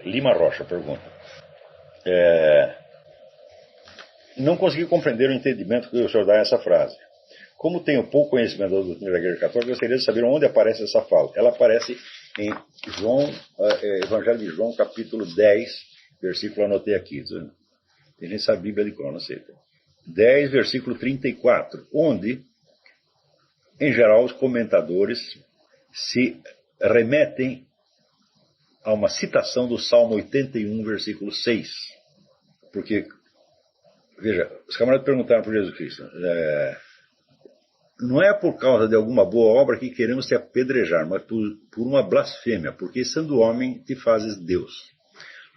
Lima Rocha pergunta. Não consegui compreender o entendimento que o senhor dá a essa frase. Como tenho pouco conhecimento da doutrina da Igreja Católica, gostaria de saber onde aparece essa fala. Ela aparece em Evangelho de João, capítulo 10, versículo, anotei aqui. Tem gente que sabe a Bíblia de cor, não sei. 10, versículo 34, onde, em geral, os comentadores se remetem a uma citação do Salmo 81, versículo 6. Porque, veja, os camaradas perguntaram por Jesus Cristo, não é por causa de alguma boa obra que queremos te apedrejar, mas por uma blasfêmia, porque sendo homem te fazes Deus.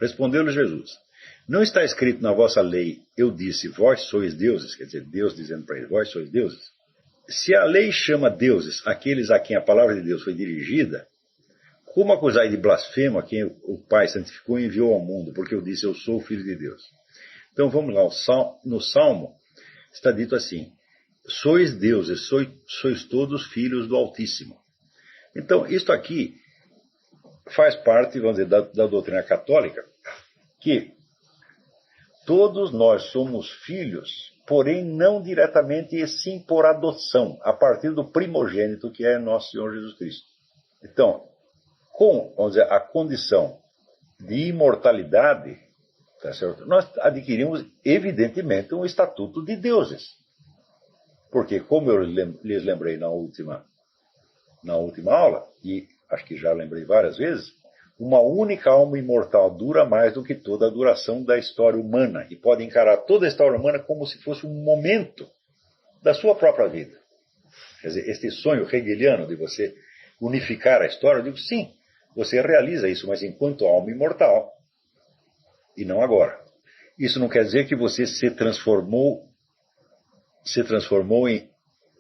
Respondeu-lhe Jesus, não está escrito na vossa lei, eu disse, vós sois deuses, quer dizer, Deus dizendo para ele, vós sois deuses. Se a lei chama deuses aqueles a quem a palavra de Deus foi dirigida, como acusai de blasfemo a quem o Pai santificou e enviou ao mundo, porque eu disse, eu sou o Filho de Deus. Então vamos lá, no Salmo está dito assim, sois deuses, sois todos filhos do Altíssimo. Então isto aqui faz parte, vamos dizer, da doutrina católica, que todos nós somos filhos, porém não diretamente e sim por adoção, a partir do primogênito que é nosso Senhor Jesus Cristo. Então, com, vamos dizer, a condição de imortalidade, tá certo? Nós adquirimos, evidentemente, um estatuto de deuses. Porque, como eu lhes lembrei na última aula, e acho que já lembrei várias vezes, uma única alma imortal dura mais do que toda a duração da história humana, e pode encarar toda a história humana como se fosse um momento da sua própria vida. Quer dizer, este sonho hegeliano de você unificar a história, eu digo, sim, você realiza isso, mas enquanto alma imortal, e não agora. Isso não quer dizer que você se transformou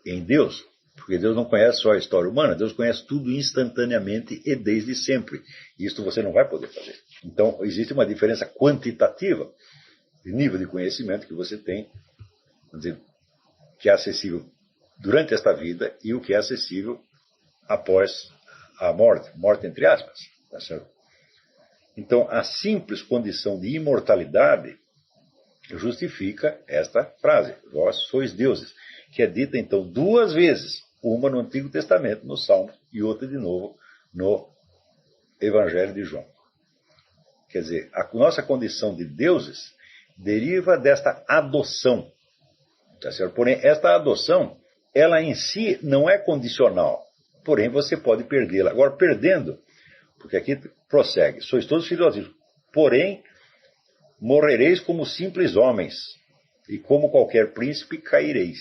em Deus, porque Deus não conhece só a história humana, Deus conhece tudo instantaneamente e desde sempre. E isso você não vai poder fazer. Então, existe uma diferença quantitativa de nível de conhecimento que você tem, vamos dizer, que é acessível durante esta vida e o que é acessível após a morte entre aspas, tá certo? Então, a simples condição de imortalidade justifica esta frase, vós sois deuses, que é dita então duas vezes, uma no Antigo Testamento, no Salmo, e outra de novo no Evangelho de João. Quer dizer, a nossa condição de deuses deriva desta adoção, tá certo? Porém, esta adoção, ela em si não é condicional, porém você pode perdê-la. Agora, perdendo, porque aqui prossegue, sois todos filhos de Deus, porém morrereis como simples homens, e como qualquer príncipe caireis.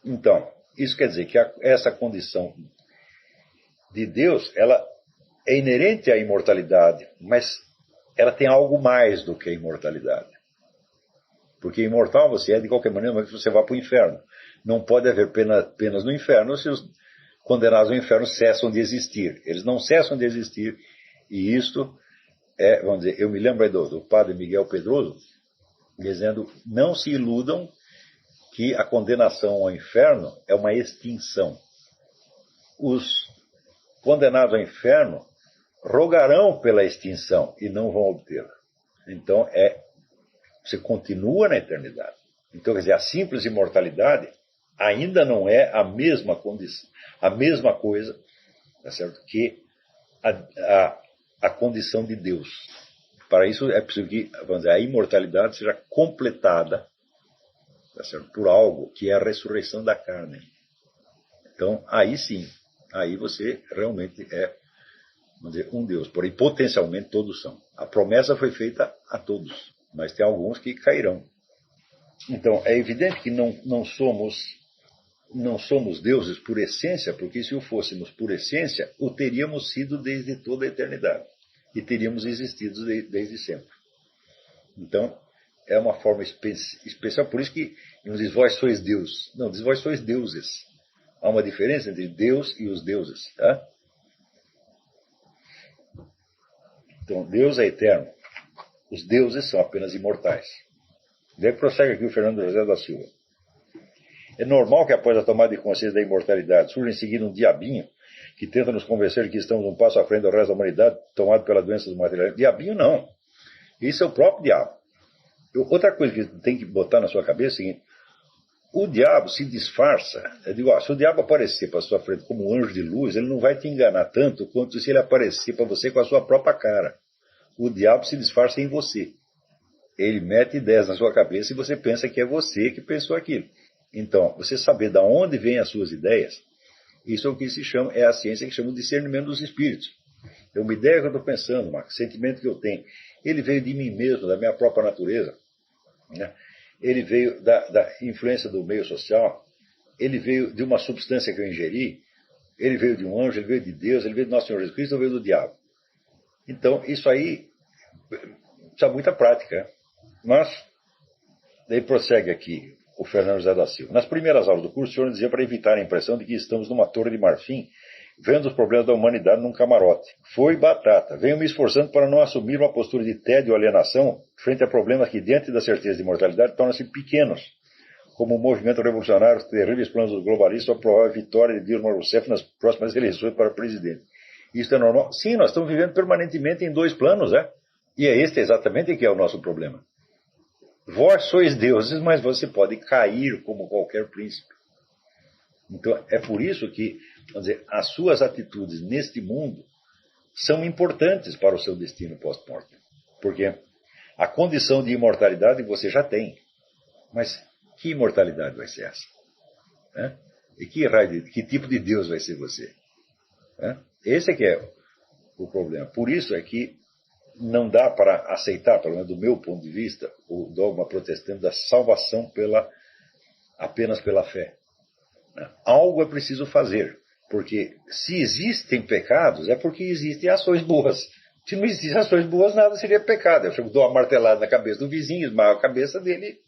Então, isso quer dizer que essa condição de Deus, ela é inerente à imortalidade, mas ela tem algo mais do que a imortalidade. Porque imortal você é de qualquer maneira, mas você vai para o inferno. Não pode haver penas no inferno se os condenados ao inferno cessam de existir. Eles não cessam de existir, e isto vamos dizer, eu me lembro aí do padre Miguel Pedroso, dizendo, não se iludam que a condenação ao inferno é uma extinção. Os condenados ao inferno rogarão pela extinção e não vão obtê-la. Então, você continua na eternidade. Então, quer dizer, a simples imortalidade ainda não é a mesma condição, a mesma coisa, tá certo? Que a condição de Deus. Para isso é preciso que, vamos dizer, a imortalidade seja completada, tá certo? Por algo que é a ressurreição da carne. Então, aí sim, aí você realmente é, vamos dizer, um Deus. Porém, potencialmente todos são. A promessa foi feita a todos, mas tem alguns que cairão. Então, é evidente que não somos deuses por essência, porque se o fôssemos por essência, o teríamos sido desde toda a eternidade. E teríamos existido desde sempre. Então, é uma forma especial. Por isso que não diz vós sois Deus. Não, diz vós sois deuses. Há uma diferença entre Deus e os deuses. Tá? Então, Deus é eterno. Os deuses são apenas imortais. Daí prossegue aqui o Fernando José da Silva. É normal que após a tomada de consciência da imortalidade surja em seguida um diabinho que tenta nos convencer de que estamos um passo à frente do resto da humanidade, tomado pela doença do materialismo. Diabinho não. Isso é o próprio diabo. Outra coisa que tem que botar na sua cabeça é o seguinte: o diabo se disfarça. Eu digo, se o diabo aparecer para a sua frente como um anjo de luz, ele não vai te enganar tanto quanto se ele aparecer para você com a sua própria cara. O diabo se disfarça em você. Ele mete ideias na sua cabeça e você pensa que é você que pensou aquilo. Então, você saber de onde vêm as suas ideias, isso é o que se chama, é a ciência que chama de discernimento dos espíritos. É uma ideia que eu estou pensando, um sentimento que eu tenho. Ele veio de mim mesmo, da minha própria natureza, né? Ele veio da influência do meio social, ele veio de uma substância que eu ingeri, ele veio de um anjo, ele veio de Deus, ele veio do nosso Senhor Jesus Cristo, ou veio do diabo. Então, isso aí precisa muita prática, né? Mas, daí prossegue aqui o Fernando José da Silva. Nas primeiras aulas do curso, o senhor dizia para evitar a impressão de que estamos numa torre de marfim, vendo os problemas da humanidade num camarote. Foi batata. Venho me esforçando para não assumir uma postura de tédio ou alienação frente a problemas que, diante da certeza de imortalidade, tornam-se pequenos, como o movimento revolucionário, os terríveis planos dos globalistas, a provável vitória de Dilma Rousseff nas próximas eleições para presidente. Isso é normal? Sim, nós estamos vivendo permanentemente em dois planos, né? E é este exatamente que é o nosso problema. Vós sois deuses, mas você pode cair como qualquer príncipe. Então, é por isso que, vamos dizer, as suas atitudes neste mundo são importantes para o seu destino pós-mortem. Porque a condição de imortalidade você já tem. Mas que imortalidade vai ser essa? Né? E que tipo de Deus vai ser você? Né? Esse é que é o problema. Por isso é que não dá para aceitar, pelo menos do meu ponto de vista, o dogma protestante da salvação apenas pela fé. Algo é preciso fazer, porque se existem pecados, é porque existem ações boas. Se não existissem ações boas, nada seria pecado. Eu dou uma martelada na cabeça do vizinho, esmago a cabeça dele,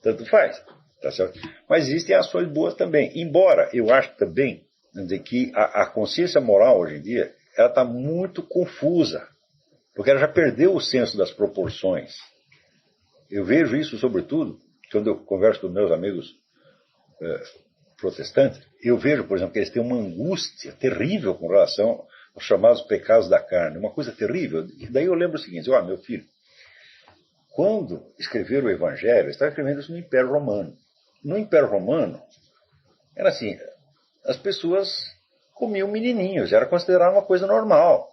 tanto faz. Tá certo? Mas existem ações boas também. Embora eu acho também, vamos dizer, que a consciência moral hoje em dia ela está muito confusa, porque ela já perdeu o senso das proporções. Eu vejo isso, sobretudo, quando eu converso com meus amigos protestantes, eu vejo, por exemplo, que eles têm uma angústia terrível com relação aos chamados pecados da carne, uma coisa terrível. E daí eu lembro o seguinte: meu filho, quando escreveram o Evangelho, estavam escrevendo isso no Império Romano. No Império Romano, era assim, as pessoas comiam menininhos, era considerado uma coisa normal.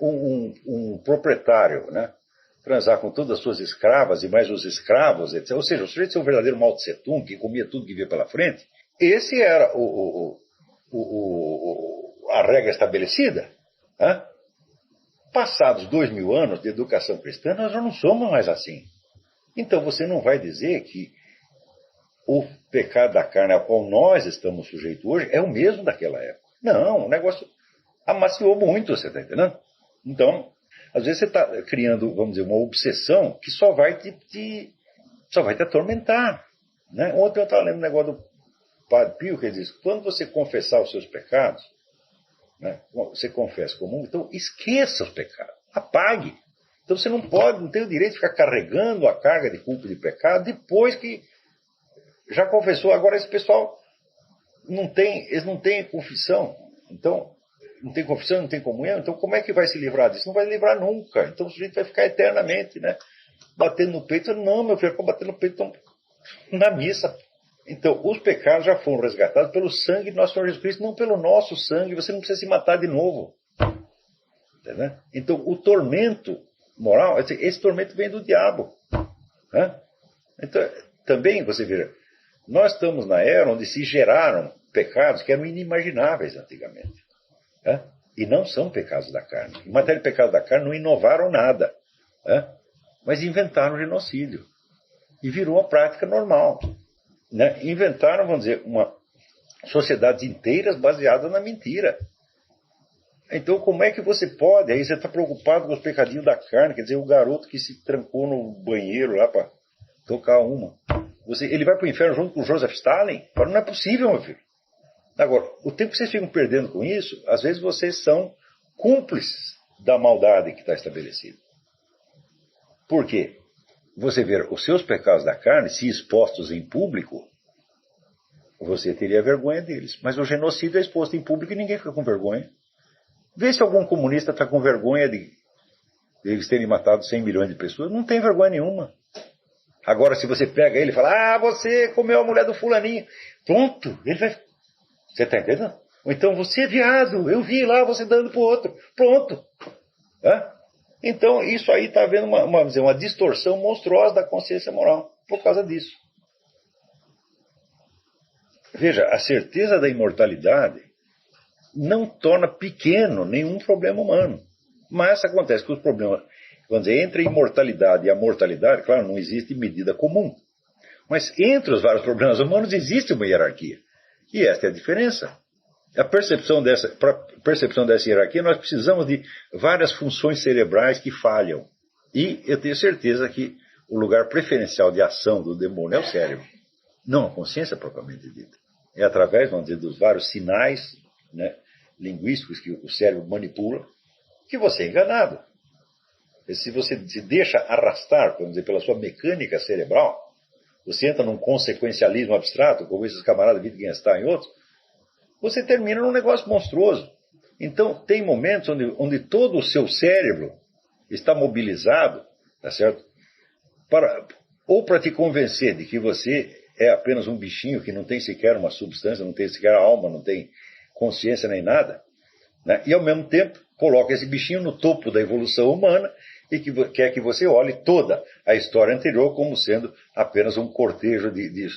Um proprietário, né, transar com todas as suas escravas e mais os escravos, etc. Ou seja, o sujeito ser um verdadeiro Mao Tse Tung, que comia tudo que via pela frente, esse era a regra estabelecida. Né? Passados 2000 anos de educação cristã, nós já não somos mais assim. Então você não vai dizer que o pecado da carne ao qual nós estamos sujeitos hoje é o mesmo daquela época. Não, o negócio amaciou muito, você está entendendo? Então, às vezes você está criando, vamos dizer, uma obsessão que só vai te atormentar. Né? Ontem eu estava lendo um negócio do Padre Pio, que ele diz: quando você confessar os seus pecados, né, você confessa comum, então esqueça os pecados, apague. Então você não tem o direito de ficar carregando a carga de culpa e de pecado depois que já confessou. Agora esse pessoal eles não têm confissão. Então, não tem confissão, não tem comunhão, então como é que vai se livrar disso? Não vai livrar nunca. Então o sujeito vai ficar eternamente, né, batendo no peito. Não, meu filho, bater no peito na missa. Então, os pecados já foram resgatados pelo sangue de nosso Senhor Jesus Cristo, não pelo nosso sangue. Você não precisa se matar de novo. Entendeu? Então, o tormento moral, esse tormento vem do diabo. Né? Então, também, você vê, nós estamos na era onde se geraram pecados que eram inimagináveis antigamente. Né? E não são pecados da carne. Em matéria de pecado da carne, não inovaram nada. Né? Mas inventaram o genocídio. E virou a prática normal. Né? Inventaram, vamos dizer, sociedades inteiras baseadas na mentira. Então, como é que você pode? Aí você está preocupado com os pecadinhos da carne, quer dizer, o garoto que se trancou no banheiro lá para tocar uma. Ele vai para o inferno junto com o Joseph Stalin? Não é possível, meu filho. Agora, o tempo que vocês ficam perdendo com isso, às vezes vocês são cúmplices da maldade que está estabelecida. Por quê? Você vê os seus pecados da carne, se expostos em público, você teria vergonha deles. Mas o genocídio é exposto em público e ninguém fica com vergonha. Vê se algum comunista está com vergonha de eles terem matado 100 milhões de pessoas. Não tem vergonha nenhuma. Agora, se você pega ele e fala, você comeu a mulher do fulaninho. Pronto, ele vai... Você está entendendo? Ou então, você é viado, eu vi lá você dando para o outro. Pronto. Então, isso aí está havendo uma distorção monstruosa da consciência moral por causa disso. Veja, a certeza da imortalidade não torna pequeno nenhum problema humano. Mas acontece que os problemas, vamos dizer, entre a imortalidade e a mortalidade, claro, não existe medida comum. Mas entre os vários problemas humanos existe uma hierarquia. E esta é a diferença. Para a percepção dessa hierarquia, nós precisamos de várias funções cerebrais que falham. E eu tenho certeza que o lugar preferencial de ação do demônio é o cérebro. Não a consciência propriamente dita. É através, vamos dizer, dos vários sinais, né, linguísticos que o cérebro manipula, que você é enganado. Se você se deixa arrastar, vamos dizer, pela sua mecânica cerebral, você entra num consequencialismo abstrato, como esses camaradas Wittgenstein e outros, você termina num negócio monstruoso. Então, tem momentos onde todo o seu cérebro está mobilizado, tá certo? Ou para te convencer de que você é apenas um bichinho que não tem sequer uma substância, não tem sequer alma, não tem consciência nem nada, né? E ao mesmo tempo coloca esse bichinho no topo da evolução humana e quer que você olhe toda a história anterior como sendo apenas um cortejo de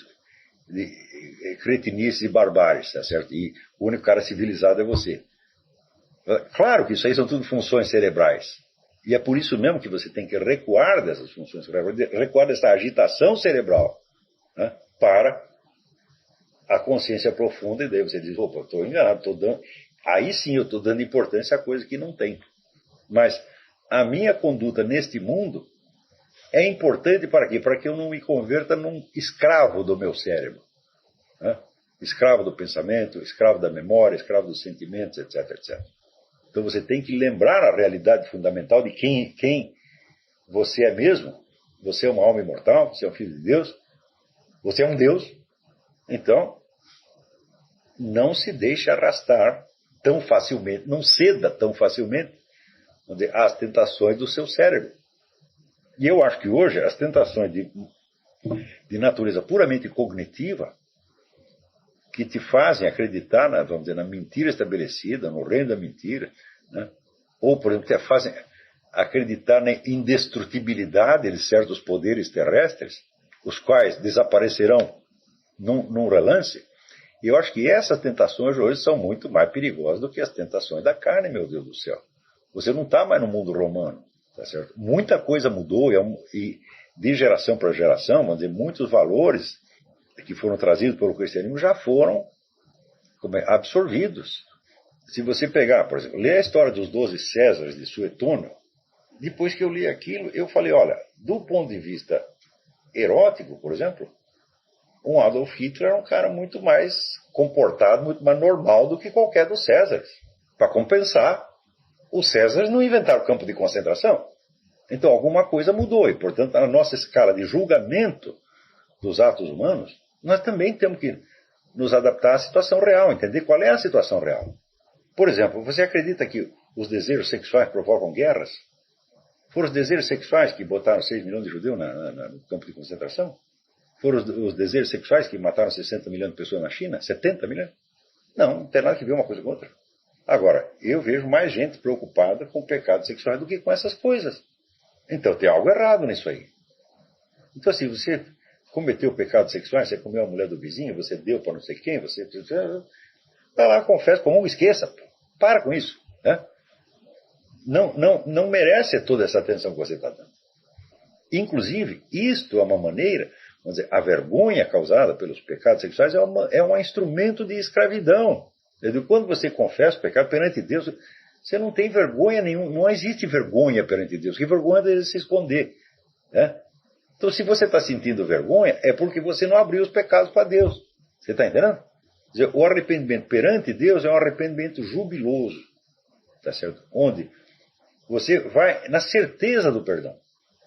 cretinices e barbáries, tá certo? E o único cara civilizado é você. Claro que isso aí são tudo funções cerebrais. E é por isso mesmo que você tem que recuar dessas funções cerebrais, recuar dessa agitação cerebral, né, para a consciência profunda, e daí você diz, opa, estou enganado, estou dando... Aí sim eu estou dando importância a coisa que não tem. Mas a minha conduta neste mundo é importante para quê? Para que eu não me converta num escravo do meu cérebro. Né? Escravo do pensamento, escravo da memória, escravo dos sentimentos, etc, etc. Então você tem que lembrar a realidade fundamental de quem você é mesmo. Você é uma alma imortal, você é um filho de Deus, você é um Deus. Então, não se deixe arrastar tão facilmente, não ceda tão facilmente às tentações do seu cérebro. E eu acho que hoje as tentações de natureza puramente cognitiva, que te fazem acreditar vamos dizer, na mentira estabelecida, no reino da mentira, né? Ou, por exemplo, te fazem acreditar na indestrutibilidade de certos poderes terrestres, os quais desaparecerão num relance. E eu acho que essas tentações hoje são muito mais perigosas do que as tentações da carne, meu Deus do céu. Você não está mais no mundo romano, tá certo? Muita coisa mudou e de geração para geração, vamos dizer, muitos valores que foram trazidos pelo cristianismo já foram absorvidos. Se você pegar, por exemplo, ler a história dos 12 Césares de Suetônio, depois que eu li aquilo, eu falei, olha, do ponto de vista erótico, por exemplo, um Adolf Hitler era um cara muito mais comportado, muito mais normal do que qualquer dos Césares. Para compensar, os Césares não inventaram campo de concentração. Então alguma coisa mudou e, portanto, na nossa escala de julgamento dos atos humanos, nós também temos que nos adaptar à situação real, entender qual é a situação real. Por exemplo, você acredita que os desejos sexuais provocam guerras? Foram os desejos sexuais que botaram 6 milhões de judeus no campo de concentração? Foram os desejos sexuais que mataram 60 milhões de pessoas na China? 70 milhões? Não tem nada que ver uma coisa com outra. Agora, eu vejo mais gente preocupada com pecados sexuais do que com essas coisas. Então tem algo errado nisso aí. Então assim, você cometeu pecados sexuais, você comeu a mulher do vizinho, você deu para não sei quem, você... Vai lá, confessa, comum, esqueça. Para com isso. Né? Não merece toda essa atenção que você está dando. Inclusive, isto é uma maneira... Vamos dizer, a vergonha causada pelos pecados sexuais é um instrumento de escravidão. Quando você confessa o pecado perante Deus, você não tem vergonha nenhuma, não existe vergonha perante Deus. Que vergonha é se esconder. Né? Então, se você está sentindo vergonha, é porque você não abriu os pecados para Deus. Você está entendendo? Quer dizer, o arrependimento perante Deus é um arrependimento jubiloso. Tá certo? Onde você vai na certeza do perdão.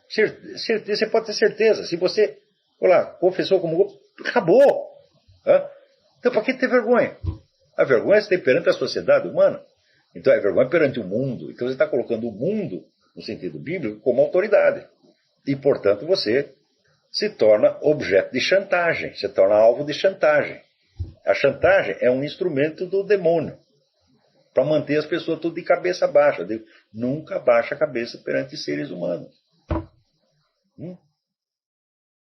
Você pode ter certeza. Se você... Olá, confessou como acabou. Então, para que ter vergonha? A vergonha você tem perante a sociedade humana. Então, é vergonha perante o mundo. Então, você está colocando o mundo, no sentido bíblico, como autoridade. E, portanto, você se torna objeto de chantagem, se torna alvo de chantagem. A chantagem é um instrumento do demônio para manter as pessoas tudo de cabeça baixa. Nunca baixa a cabeça perante seres humanos.